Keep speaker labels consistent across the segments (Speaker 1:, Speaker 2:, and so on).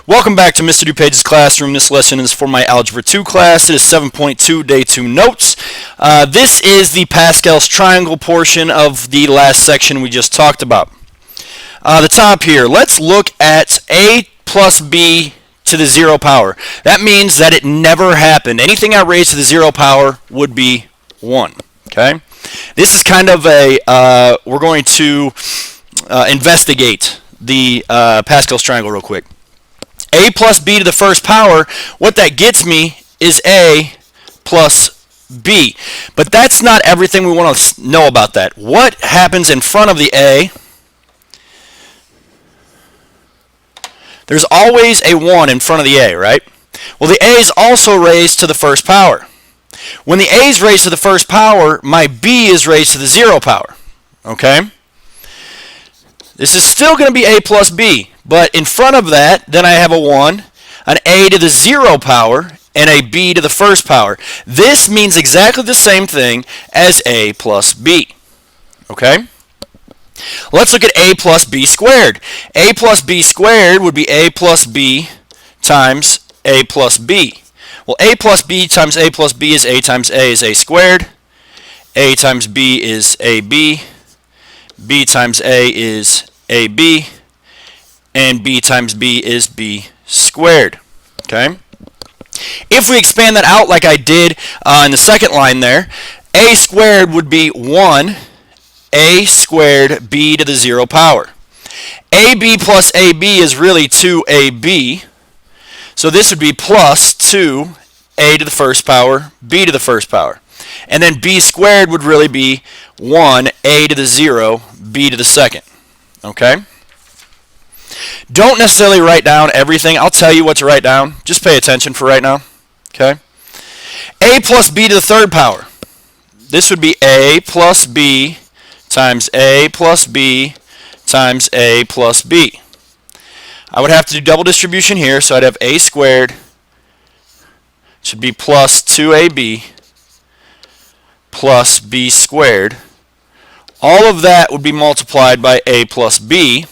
Speaker 1: Welcome back to Mr. DuPage's classroom. This lesson is for my Algebra 2 class. It is 7.2 Day 2 notes. This is the Pascal's triangle portion of the last section we just talked about. The top here, let's look at a plus b to the 0 power. That means that it never happened. Anything I raise to the 0 power would be 1. Okay? This is kind of a, we're going to investigate the Pascal's triangle real quick. A plus b to the first power, what that gets me is a plus b. But that's not everything we want to know about that. What happens in front of the a? There's always a 1 in front of the a, right? Well, the a is also raised to the first power. When the a is raised to the first power, my b is raised to the 0 power. Okay? This is still going to be a plus b. But in front of that, then I have a 1, an a to the 0 power, and a b to the first power. This means exactly the same thing as a plus b. Okay? Let's look at a plus b squared. A plus b squared would be a plus b times a plus b. Well, a plus b times a plus b is a times a is a squared. A times b is ab. B times a is ab. And b times b is b squared. Okay? If we expand that out like I did in the second line there, a squared would be 1 a squared b to the 0 power. ab plus ab is really 2ab. So this would be plus 2a to the first power, b to the first power. And then b squared would really be 1a to the 0, b to the second. Okay? Don't necessarily write down everything. I'll tell you what to write down. Just pay attention for right now. Okay? A plus b to the third power. This would be a plus b times a plus b times a plus b. I would have to do double distribution here, so I'd have a squared should be plus 2ab plus b squared. All of that would be multiplied by a plus b.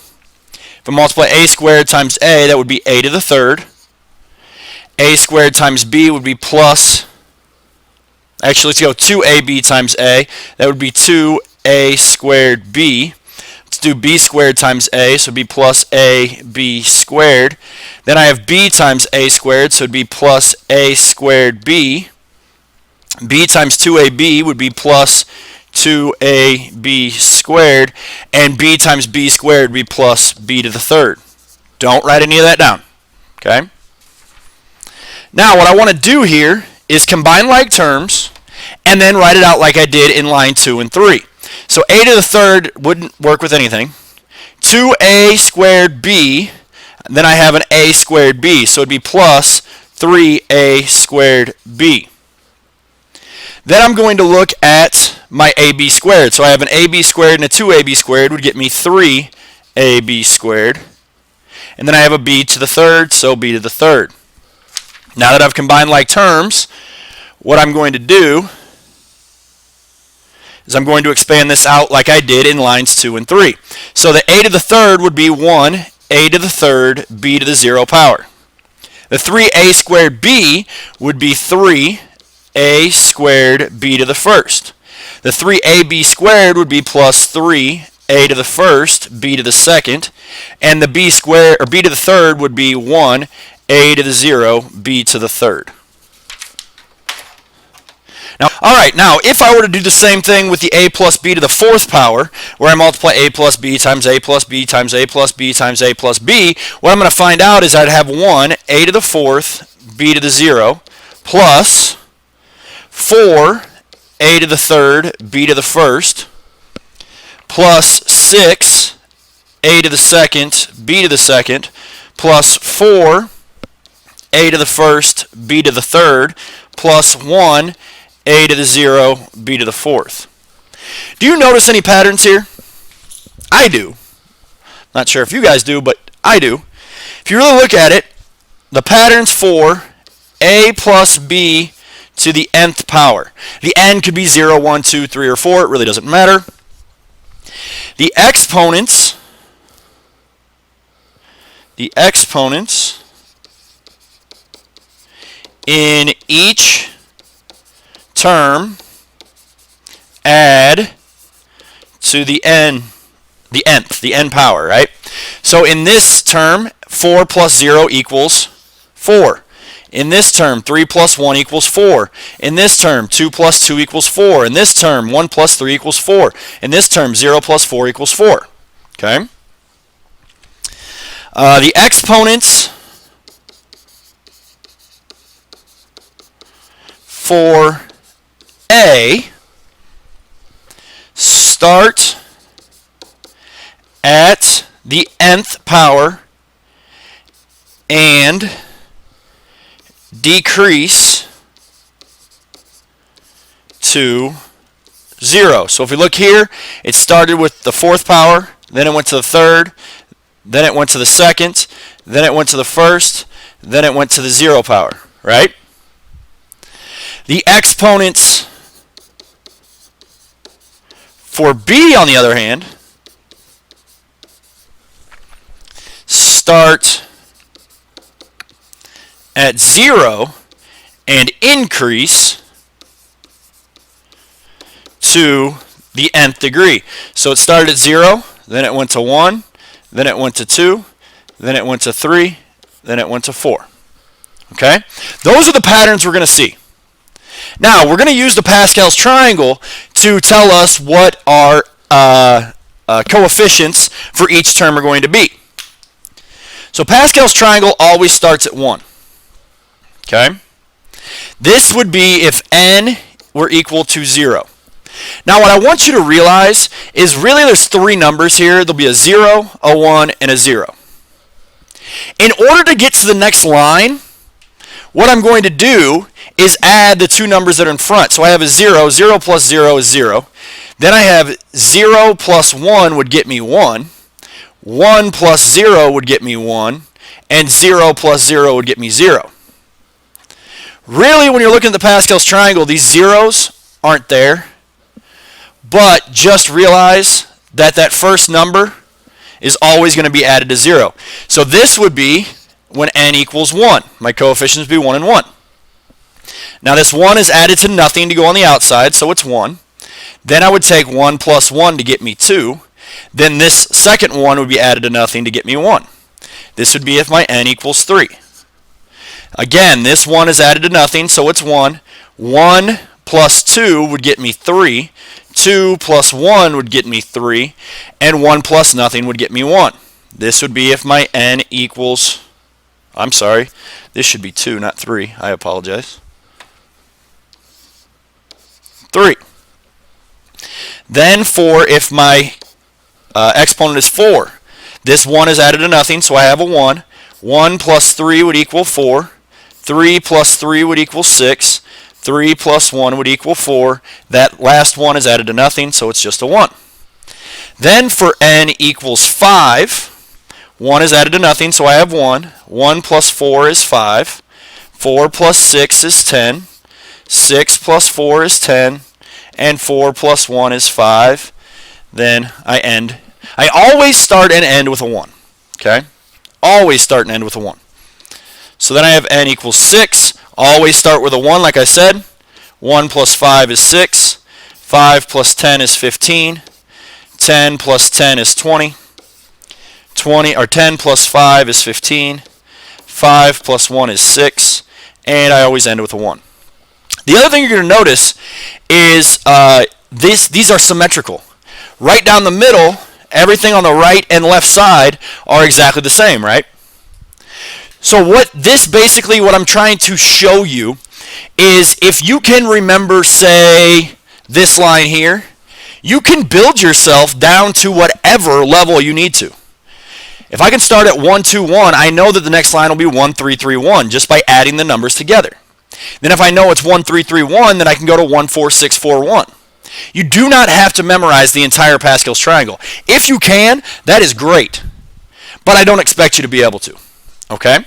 Speaker 1: If I multiply a squared times a, that would be a to the third. A squared times b would be plus, actually let's go 2ab times a. That would be 2a squared b. Let's do b squared times a, so it would be plus ab squared. Then I have b times a squared, so it would be plus a squared b. B times 2ab would be plus 2ab squared, and b times b squared would be plus b to the third. Don't write any of that down. Okay? Now what I want to do here is combine like terms and then write it out like I did in line 2 and 3. So a to the third wouldn't work with anything. 2a squared b, then I have an a squared b, so it would be plus 3a squared b. Then I'm going to look at my ab squared. So I have an ab squared and a 2ab squared would get me 3ab squared. And then I have a b to the third, so b to the third. Now that I've combined like terms, what I'm going to do is I'm going to expand this out like I did in lines 2 and 3. So the a to the third would be 1 a to the third b to the 0 power. The 3a squared b would be 3 a squared b to the first. The 3ab squared would be plus 3a to the first, b to the second, and the b squared or b to the third would be 1 a to the 0, b to the third. Now, all right, now if I were to do the same thing with the a plus b to the fourth power, where I multiply a plus b times a plus b times a plus b times a plus b, what I'm going to find out is I'd have 1 a to the fourth, b to the 0, plus 4 a to the third, b to the first, plus 6 a to the second, b to the second, plus 4 a to the first, b to the third, plus 1 a to the 0, b to the fourth. Do you notice any patterns here? I do. Not sure if you guys do, but I do. If you really look at it, the patterns for a plus b to the nth power. The n could be 0, 1, 2, 3, or 4. It really doesn't matter. The exponents in each term add to the n power, right? So in this term, 4 plus 0 equals 4. In this term, 3 plus 1 equals 4. In this term, 2 plus 2 equals 4. In this term, 1 plus 3 equals 4. In this term, 0 plus 4 equals 4. Okay? The exponents for A start at the nth power and decrease to 0. So if we look here, it started with the 4th power, then it went to the 3rd, then it went to the 2nd, then it went to the 1st, then it went to the 0 power, right? The exponents for B, on the other hand, start at 0 and increase to the nth degree. So it started at 0, then it went to 1, then it went to 2, then it went to 3, then it went to 4. Okay? Those are the patterns we're going to see. Now, we're going to use the Pascal's triangle to tell us what our coefficients for each term are going to be. So Pascal's triangle always starts at 1. Okay? This would be if n were equal to 0. Now what I want you to realize is really there's 3 numbers here. There'll be a 0, a 1, and a 0. In order to get to the next line, what I'm going to do is add the 2 numbers that are in front. So I have a 0. 0 plus 0 is 0. Then I have 0 plus 1 would get me 1. 1 plus 0 would get me 1. And 0 plus 0 would get me 0. Really, when you're looking at the Pascal's triangle, these zeros aren't there. But just realize that that first number is always going to be added to 0. So this would be when n equals 1. My coefficients would be 1 and 1. Now this 1 is added to nothing to go on the outside, so it's 1. Then I would take 1 plus 1 to get me 2. Then this second 1 would be added to nothing to get me 1. This would be if my n equals 3. Again, this 1 is added to nothing, so it's 1. 1 plus 2 would get me 3. 2 plus 1 would get me 3. And 1 plus nothing would get me 1. This would be if my n equals, I'm sorry, this should be 2, not 3. I apologize. 3. Then for if my exponent is 4. This 1 is added to nothing, so I have a 1. 1 plus 3 would equal 4. 3 plus 3 would equal 6. 3 plus 1 would equal 4. That last 1 is added to nothing, so it's just a 1. Then for n equals 5, 1 is added to nothing, so I have 1. 1 plus 4 is 5. 4 plus 6 is 10. 6 plus 4 is 10. And 4 plus 1 is 5. Then I always start and end with a 1. Okay? Always start and end with a 1. So then I have n equals 6. Always start with a 1, like I said. 1 plus 5 is 6. 5 plus 10 is 15. 10 plus 10 is 20. 10 plus 5 is 15. 5 plus 1 is 6. And I always end with a 1. The other thing you're going to notice is these are symmetrical. Right down the middle, everything on the right and left side are exactly the same, right? So what I'm trying to show you is if you can remember, say, this line here, you can build yourself down to whatever level you need to. If I can start at 1, 2, 1, I know that the next line will be 1, 3, 3, 1 just by adding the numbers together. Then if I know it's 1, 3, 3, 1, then I can go to 1, 4, 6, 4, 1. You do not have to memorize the entire Pascal's triangle. If you can, that is great. But I don't expect you to be able to. Okay?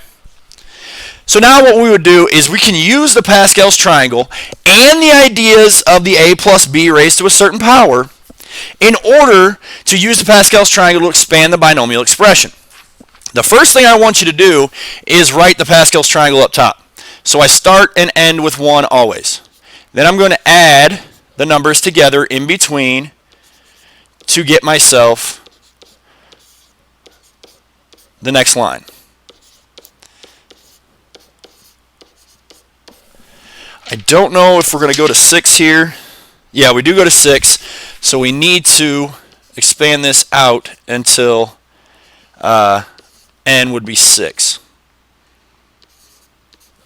Speaker 1: So now what we would do is we can use the Pascal's triangle and the ideas of the a plus b raised to a certain power in order to use the Pascal's triangle to expand the binomial expression. The first thing I want you to do is write the Pascal's triangle up top. So I start and end with 1 always. Then I'm going to add the numbers together in between to get myself the next line. I don't know if we're going to go to 6 here. Yeah, we do go to 6. So we need to expand this out until n would be 6.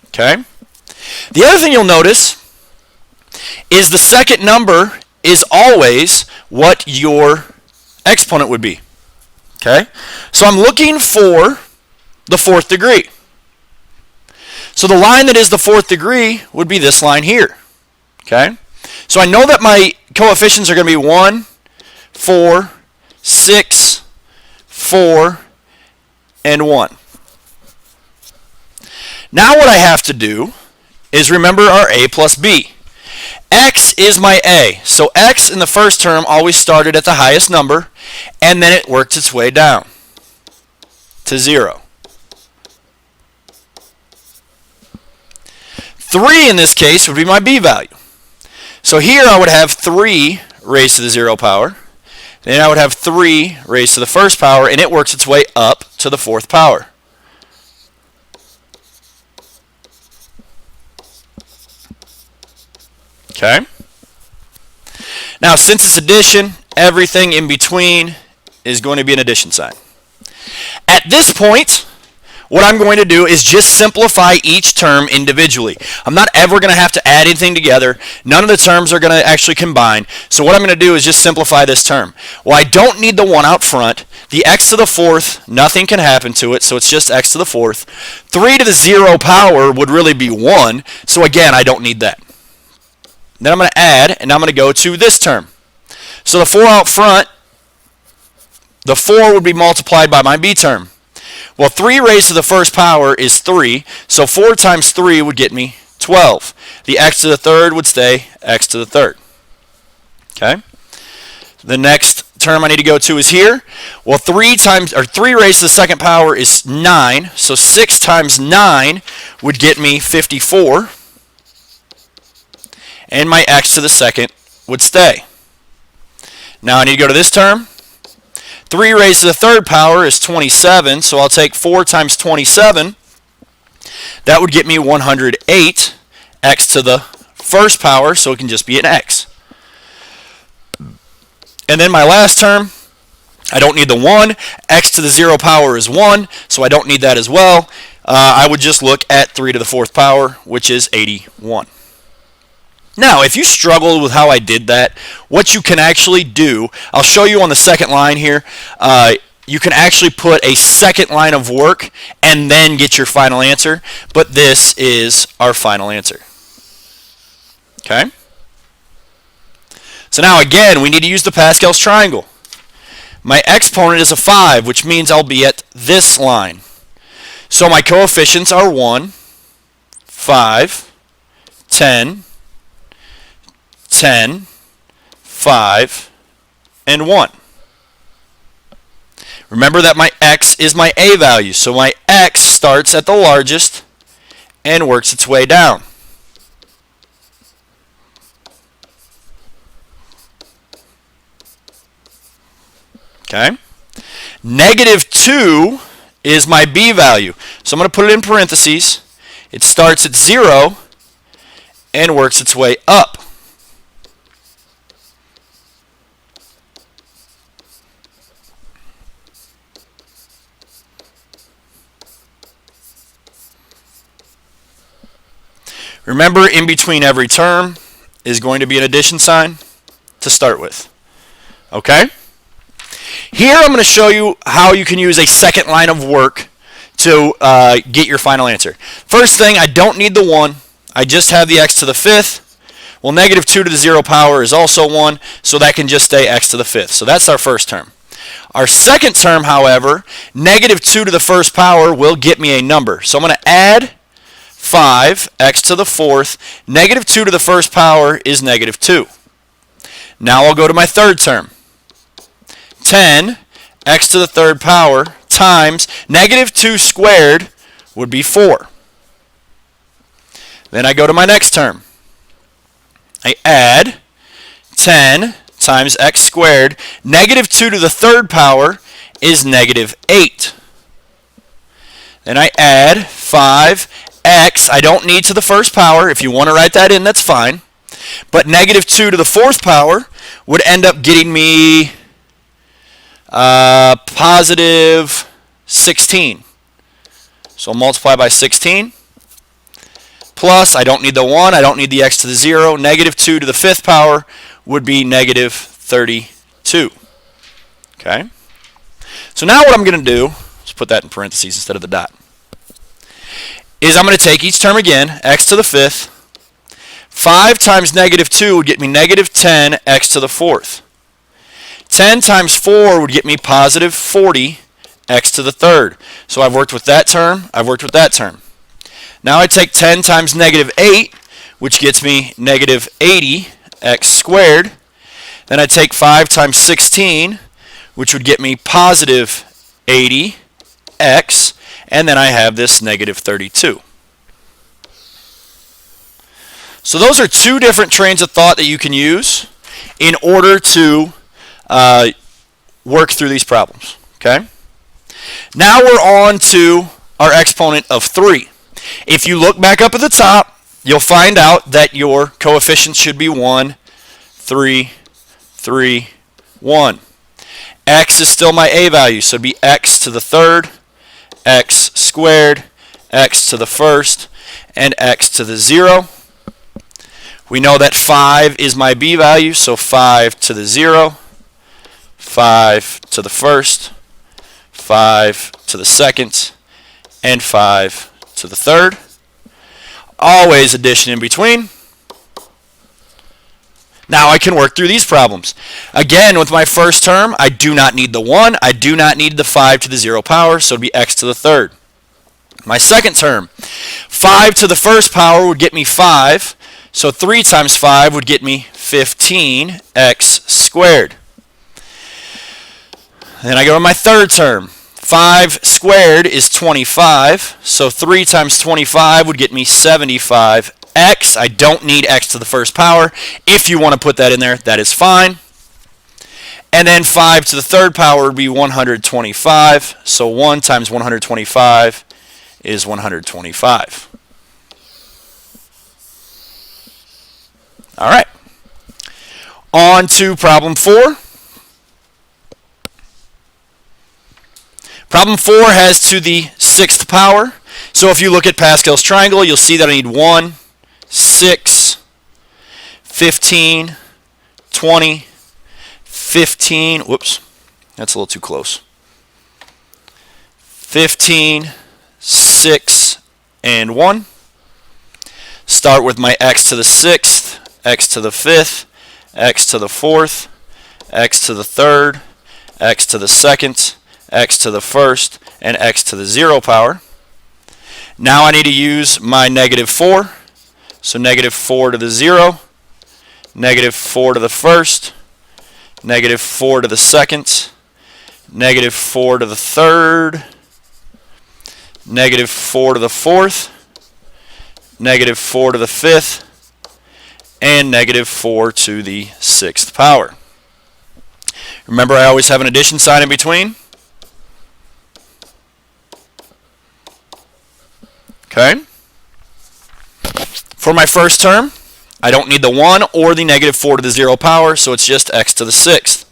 Speaker 1: Okay? The other thing you'll notice is the second number is always what your exponent would be. Okay? So I'm looking for the 4th degree. So the line that is the 4th degree would be this line here. Okay? So I know that my coefficients are going to be 1, 4, 6, 4, and 1. Now what I have to do is remember our a plus b. X is my a. So x in the first term always started at the highest number, and then it worked its way down to 0. 3 in this case would be my b value. So here I would have 3 raised to the 0 power. Then I would have 3 raised to the first power, and it works its way up to the 4th power. Okay? Now, since it's addition, everything in between is going to be an addition sign. At this point, what I'm going to do is just simplify each term individually. I'm not ever going to have to add anything together. None of the terms are going to actually combine. So what I'm going to do is just simplify this term. Well, I don't need the 1 out front. The x to the 4th, nothing can happen to it, so it's just x to the 4th. 3 to the 0 power would really be 1, so again, I don't need that. Then I'm going to add, and I'm going to go to this term. So the 4 out front, the 4 would be multiplied by my b term. Well, 3 raised to the first power is 3, so 4 times 3 would get me 12. The x to the third would stay x to the third. Okay? The next term I need to go to is here. Well, 3 raised to the second power is 9, so 6 times 9 would get me 54. And my x to the second would stay. Now I need to go to this term. 3 raised to the third power is 27, so I'll take 4 times 27. That would get me 108, x to the first power, so it can just be an x. And then my last term, I don't need the 1. X to the 0 power is 1, so I don't need that as well. I would just look at 3 to the 4th power, which is 81. Now, if you struggle with how I did that, what you can actually do, I'll show you on the second line here, you can actually put a second line of work and then get your final answer, but this is our final answer. Okay? So now again, we need to use the Pascal's triangle. My exponent is a 5, which means I'll be at this line. So my coefficients are 1, 5, 10, 10, 5, and 1. Remember that my x is my a value, so my x starts at the largest and works its way down. Okay? -2 is my b value, so I'm going to put it in parentheses. It starts at 0 and works its way up. Remember, in between every term is going to be an addition sign to start with. Okay? Here I'm going to show you how you can use a second line of work to get your final answer. First thing, I don't need the 1. I just have the x to the 5th. Well, -2 to the 0 power is also 1, so that can just stay x to the 5th. So that's our first term. Our second term, however, -2 to the first power will get me a number. So I'm going to add 5, x to the 4th, -2 to the first power is -2. Now I'll go to my third term. 10, x to the third power, times -2 squared would be 4. Then I go to my next term. I add 10 times x squared. Negative 2 to the third power is negative 8. Then I add 5x. I don't need to the first power. If you want to write that in, that's fine. But negative 2 to the fourth power would end up getting me positive 16. So I'll multiply by 16. Plus, I don't need the 1, I don't need the x to the 0. Negative 2 to the fifth power would be negative 32. Okay? So now what I'm going to do, let's put that in parentheses instead of the dot, is I'm going to take each term again, x to the fifth. 5 times negative 2 would get me negative 10 x to the fourth. 10 times 4 would get me positive 40 x to the third. So I've worked with that term, I've worked with that term. Now I take 10 times negative 8, which gets me negative 80 x squared. Then I take 5 times 16, which would get me positive 80 x, and then I have this negative 32. So those are two different trains of thought that you can use in order to work through these problems. Okay? Now we're on to our exponent of 3. If you look back up at the top, you'll find out that your coefficients should be 1, 3, 3, 1. X is still my a value, so it'd be x to the third, x squared, x to the first, and x to the 0. We know that 5 is my b value, so 5 to the 0, 5 to the first, 5 to the second, and 5 to the third. Always addition in between. Now I can work through these problems. Again, with my first term, I do not need the 1. I do not need the 5 to the 0 power, so it would be x to the third. My second term, 5 to the first power would get me 5. So 3 times 5 would get me 15x squared. Then I go to my third term. 5 squared is 25. So 3 times 25 would get me 75x. I don't need x to the first power. If you want to put that in there, that is fine. And then 5 to the third power would be 125. So 1 times 125 is 125. All right. On to problem 4. Problem 4 has to the sixth power. So if you look at Pascal's triangle, you'll see that I need 1, 6, 15, 20, 15. Whoops, that's a little too close. 15, 6, and 1. Start with my x to the sixth, x to the fifth, x to the fourth, x to the third, x to the second, x to the first, and x to the 0 power. Now I need to use my negative 4. So negative 4 to the 0, negative 4 to the first, negative 4 to the second, negative 4 to the third, negative 4 to the fourth, negative 4 to the fifth, and negative 4 to the sixth power. Remember, I always have an addition sign in between. Okay. For my first term, I don't need the 1 or the negative 4 to the 0 power, so it's just x to the sixth.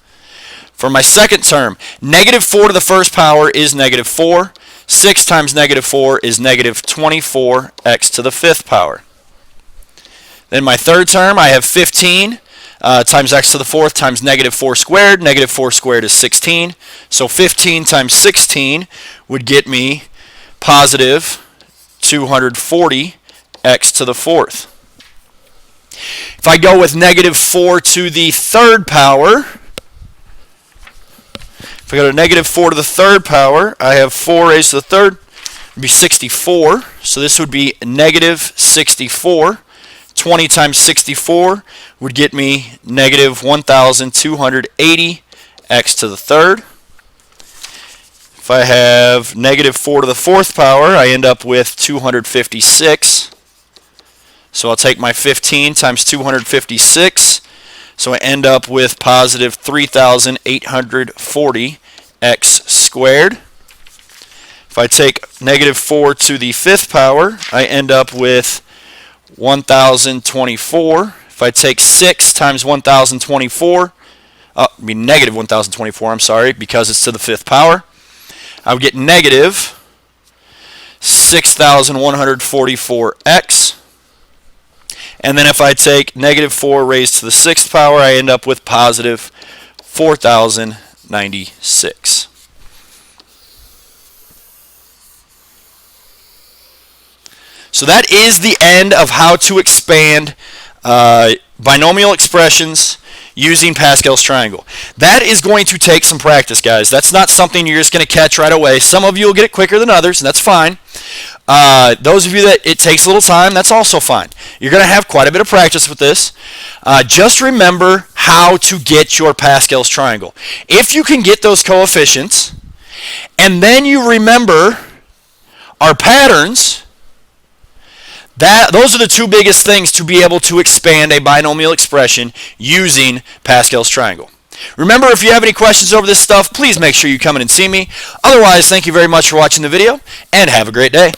Speaker 1: For my second term, negative 4 to the first power is negative 4. 6 times negative 4 is negative 24 x to the fifth power. Then my third term, I have 15 times x to the fourth times negative 4 squared. Negative 4 squared is 16. So 15 times 16 would get me positive 240 x to the fourth. If I go with negative 4 to the third power, if I go to negative 4 to the third power, I have 4 raised to the third, it would be 64. So this would be negative 64. 20 times 64 would get me negative 1,280 x to the third. If I have negative 4 to the fourth power, I end up with 256. So I'll take my 15 times 256. So I end up with positive 3,840 x squared. If I take negative 4 to the 5th power, I end up with 1,024. If I take 6 times 1,024, negative 1,024, I'm sorry, because it's to the 5th power, I would get negative 6,144x. And then if I take negative 4 raised to the 6th power, I end up with positive 4,096. So that is the end of how to expand binomial expressions using Pascal's triangle. That is going to take some practice, guys. That's not something you're just going to catch right away. Some of you will get it quicker than others, and that's fine. Those of you that it takes a little time, that's also fine. You're going to have quite a bit of practice with this. Just remember how to get your Pascal's triangle. If you can get those coefficients, and then you remember our patterns, those are the two biggest things to be able to expand a binomial expression using Pascal's triangle. Remember, if you have any questions over this stuff, please make sure you come in and see me. Otherwise, thank you very much for watching the video, and have a great day.